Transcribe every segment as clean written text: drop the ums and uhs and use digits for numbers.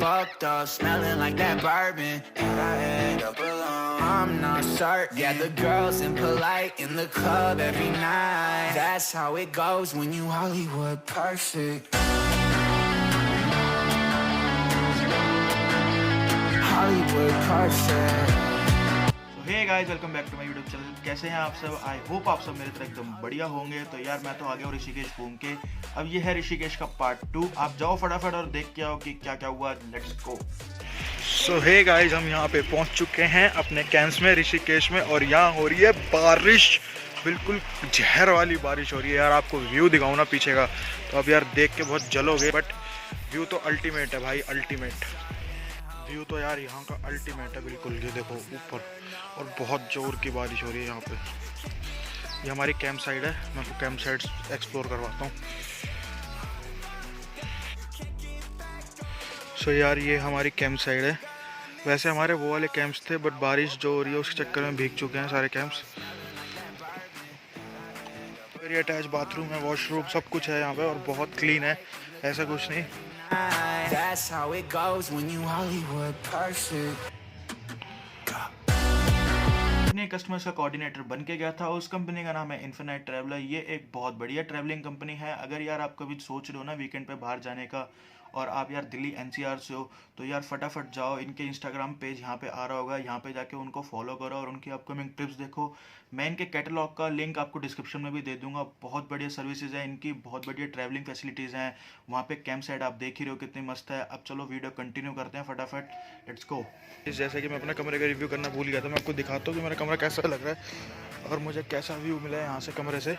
fucked up, smelling like that bourbon. And I end up alone, I'm not certain. Yeah, the girls impolite in the club every night. That's how it goes when you Hollywood perfect. Hollywood perfect. Hey guys, welcome back to my YouTube channel. कैसे हैं आप सब? I hope आप सब मेरी तरह एकदम बढ़िया होंगे। तो यार मैं तो आ गया हूँ ऋषिकेश घूम के। अब ये है ऋषिकेश का पार्ट 2। आप जाओ फटाफट और देख के आओ कि क्या क्या हुआ। Let's go. So hey guys, हम यहाँ पे पहुँच चुके हैं अपने कैंप्स में ऋषिकेश में, और यहाँ हो रही है बारिश। बिल्कुल जहर वाली बारिश हो रही है यार। आपको व्यू दिखाऊँ ना पीछे का, तो अब यार देख के बहुत जलोगे, बट व्यू तो अल्टीमेट है भाई, अल्टीमेट व्यू तो यार यहाँ का अल्टीमेट है बिल्कुल। ये देखो ऊपर, और बहुत जोर की बारिश हो रही है यहाँ पे। ये हमारी कैंप साइड है, मैं आपको कैंप साइड एक्सप्लोर करवाता हूँ। सो यार ये हमारी कैंप साइड है। वैसे हमारे वो वाले कैंप्स थे, बट बारिश जो हो रही है उसके चक्कर में भीग चुके हैं सारे कैंप्स। वेरी अटैच बाथरूम है, वॉशरूम, सब कुछ है यहाँ पे, और बहुत क्लीन है, ऐसा कुछ नहीं। That's how it goes when you Hollywood perfect. अपने कस्टमर्स का कोऑर्डिनेटर बन के गया था। उस कंपनी का नाम है इन्फिनाइट ट्रैवलर। ये एक बहुत बढ़िया ट्रैवलिंग कंपनी है। अगर यार आप कभी सोच रहे हो ना वीकेंड पे बाहर जाने का, और आप यार दिल्ली एनसीआर से हो, तो यार फटाफट जाओ। इनके इंस्टाग्राम पेज यहाँ पे आ रहा होगा, यहाँ पे जाके उनको फॉलो करो और उनकी अपकमिंग ट्रिप्स देखो। मैं इनके कैटलॉग का लिंक आपको डिस्क्रिप्शन में भी दे दूंगा। बहुत बढ़िया सर्विसेज है इनकी, बहुत बढ़िया ट्रैवलिंग फैसिलिटीज़ हैं। वहाँ पे कैंप साइड आप देख ही रहे हो कितनी मस्त है। अब चलो वीडियो कंटिन्यू करते हैं फटाफट, लेट्स गो। जैसे कि मैं अपने कमरे का रिव्यू करना भूल गया था, मैं आपको दिखाता हूँ कि मेरा कमरा कैसा लग रहा है और मुझे कैसा व्यू मिला है यहाँ से कमरे से।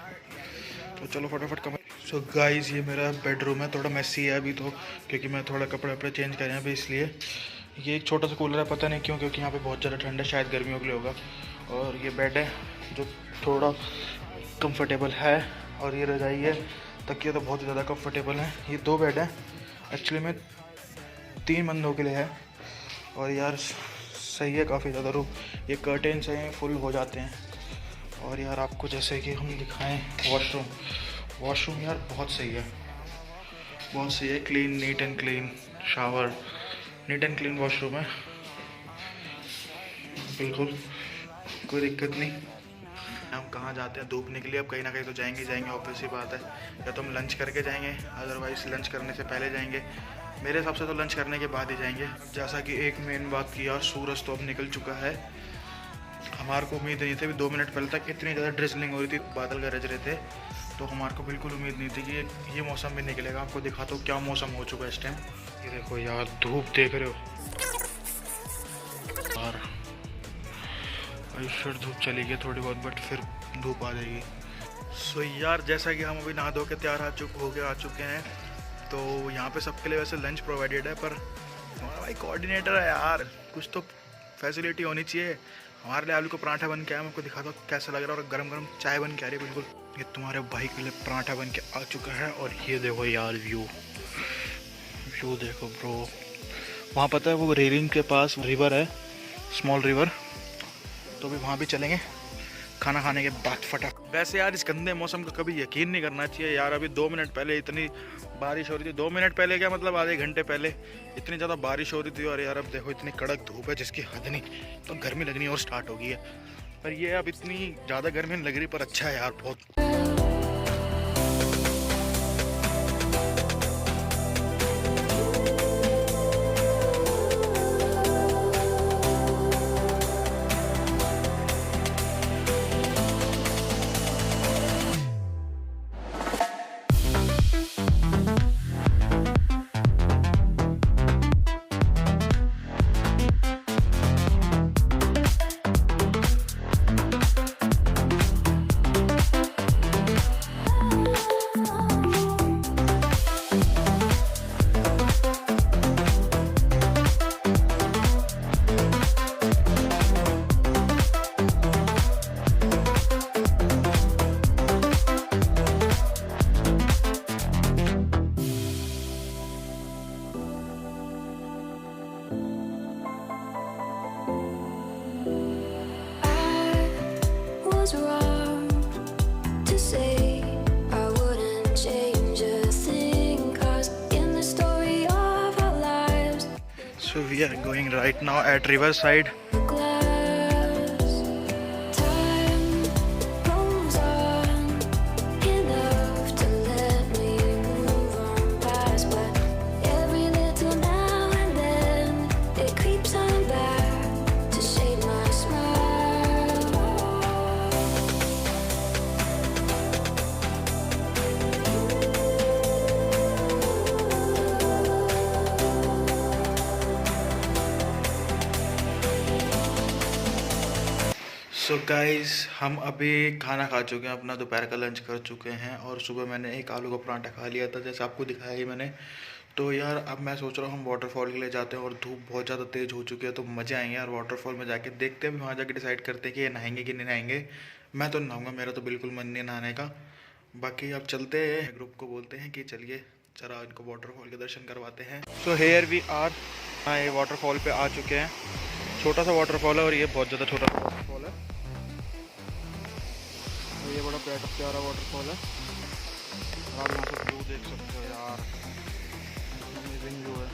तो चलो फटाफट कमरे। सो गाइस, ये मेरा बेडरूम है। थोड़ा मैसी है अभी तो, क्योंकि मैं थोड़ा कपड़े वपड़े चेंज कर रहे हैं अभी, इसलिए। ये एक छोटा सा कूलर है, पता नहीं क्यों, क्योंकि यहाँ पे बहुत ज़्यादा ठंड है, शायद गर्मियों के लिए होगा। और ये बेड है जो थोड़ा कंफर्टेबल है, और ये रजाई है, तकिया तो बहुत ज़्यादा कंफर्टेबल है। ये 2 बेड है, एक्चुअली में 3 बंदों के लिए है, और यार सही है काफ़ी ज़्यादा रूम। ये कर्टेन से फुल हो जाते हैं। और यार आपको जैसे कि हम दिखाएं, वॉशरूम यार बहुत सही है, बहुत सही है। Clean, neat and clean shower, neat and clean washroom है, बिल्कुल कोई दिक्कत नहीं। हम कहाँ जाते हैं धूप निकली, अब कहीं ना कहीं तो जाएंगे, ऑब्वियस ही बात है। या तो हम लंच करके जाएंगे, अदरवाइज लंच करने से पहले जाएंगे। मेरे हिसाब से तो लंच करने के बाद ही जाएंगे। जैसा कि एक मेन बात की यार, सूरज तो अब निकल चुका है। हमारे को उम्मीद नहीं थी, अभी 2 मिनट पहले तक इतनी ज़्यादा ड्रिजलिंग हो रही थी, बादल गरज रहे थे, तो हमारे को बिल्कुल उम्मीद नहीं थी कि ये मौसम भी निकलेगा। आपको दिखाता हूँ क्या मौसम हो चुका है इस टाइम। ये देखो यार, धूप देख रहे हो यार, फिर धूप चली गई थोड़ी बहुत, बट फिर धूप आ जाएगी। सो यार जैसा कि हम अभी नहा धो के तैयार आ चुके हैं, तो यहाँ पे सबके लिए वैसे लंच प्रोवाइडेड है, पर हमारा भाई कोऑर्डिनेटर है यार, कुछ तो फैसिलिटी होनी चाहिए। हमारे लिए आलू का पराठा बन के आया, मैं आपको दिखाता हूँ कैसा लग रहा है, और गरम गरम चाय बन के आ रही है बिल्कुल। ये तुम्हारे भाई के लिए पराठा बन के आ चुका है, और ये देखो यार व्यू देखो ब्रो। वहाँ पता है वो रेलिंग के पास रिवर है, स्मॉल रिवर, तो भी वहाँ भी चलेंगे खाना खाने के बाद फटाक। वैसे यार इस गंदे मौसम का कभी यकीन नहीं करना चाहिए यार। अभी 2 मिनट पहले इतनी बारिश हो रही थी, 2 मिनट पहले क्या मतलब आधे घंटे पहले इतनी ज़्यादा बारिश हो रही थी, और यार अब देखो इतनी कड़क धूप है जिसकी हद नहीं, तो गर्मी लगनी और स्टार्ट हो गई है। पर ये अब इतनी ज़्यादा गर्मी नहीं लग रही, पर अच्छा है यार बहुत। So we are going right now at Riverside. glass. Time rolls on enough to let me move on past, but every little now and then it creeps on back to shade my smile. So guys हम अभी खाना खा चुके हैं, अपना दोपहर का lunch कर चुके हैं और सुबह मैंने एक आलू का पराठा खा लिया था जैसे आपको दिखाया ही मैंने। तो यार अब मैं सोच रहा हूँ हम वाटरफॉल के लिए जाते हैं और धूप बहुत ज़्यादा तेज़ हो चुकी है तो मज़े आएंगे यार वाटरफॉल में जाके। देखते हैं वहाँ जाके डिसाइड करते हैं कि ये नहाएंगे कि नहीं नहाएंगे। मैं तो नहाऊंगा, मेरा तो बिल्कुल मन नहीं नहाने का। बाकी अब चलते हैं, ग्रुप को बोलते हैं कि चलिए जरा इनको वाटरफॉल के दर्शन करवाते हैं। सो हेयर वी आर, हाँ ये वाटरफॉल पे आ चुके हैं। छोटा सा वाटरफॉल है और ये बहुत ज़्यादा छोटा वाटरफॉल है। ये बड़ा प्यारा वाटरफॉल है। आप यहाँ से व्यू देख सकते हो यार, अमेजिंग व्यू है।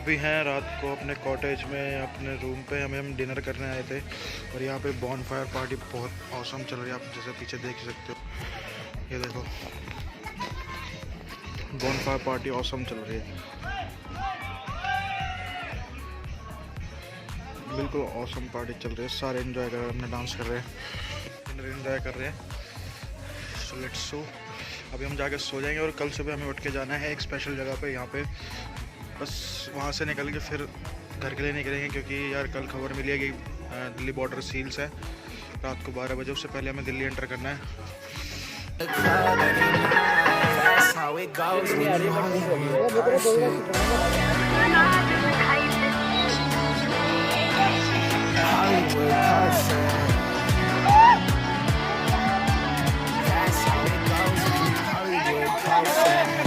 अभी हैं रात को अपने कॉटेज में, अपने रूम पे हम डिनर करने आए थे और यहाँ पे बॉनफायर पार्टी बहुत औसम चल रही है। आप जैसे पीछे देख सकते हो, ये देखो बॉनफायर पार्टी औसम चल रही है, बिल्कुल औसम पार्टी चल रही है। सारे एंजॉय कर रहे हैं, अपना डांस कर रहे हैं, डिनर एंजॉय कर रहे हैं। सो लेट्स सो अभी हम जाके सो जाएंगे और कल सुबह हमें उठ के जाना है एक स्पेशल जगह पे। यहाँ पे बस वहाँ से निकल के फिर घर के लिए निकलेंगे क्योंकि यार कल खबर मिली है कि दिल्ली बॉर्डर सील्स है रात को 12 बजे, उससे पहले हमें दिल्ली एंटर करना है। That's how it goes when you Hollywood perfect. Hollywood perfect. That's how it goes when you Hollywood perfect.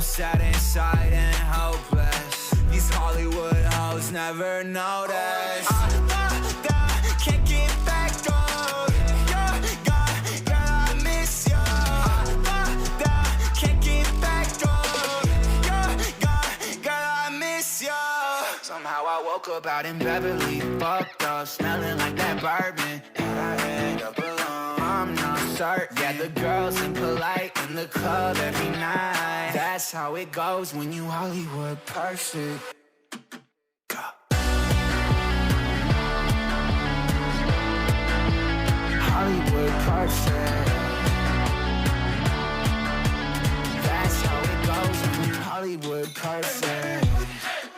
Sad inside and hopeless. These Hollywood hoes never notice. Can't get back up. You're gone, girl, I miss you. Can't get back up. You're gone, girl, I miss you. Somehow I woke up out in Beverly, fucked up, smelling like that bourbon, and I end up alone. I'm not certain. Yeah, the girls impolite in the club every night. That's how it goes when you Hollywood perfect. Hollywood perfect. That's how it goes when you Hollywood perfect.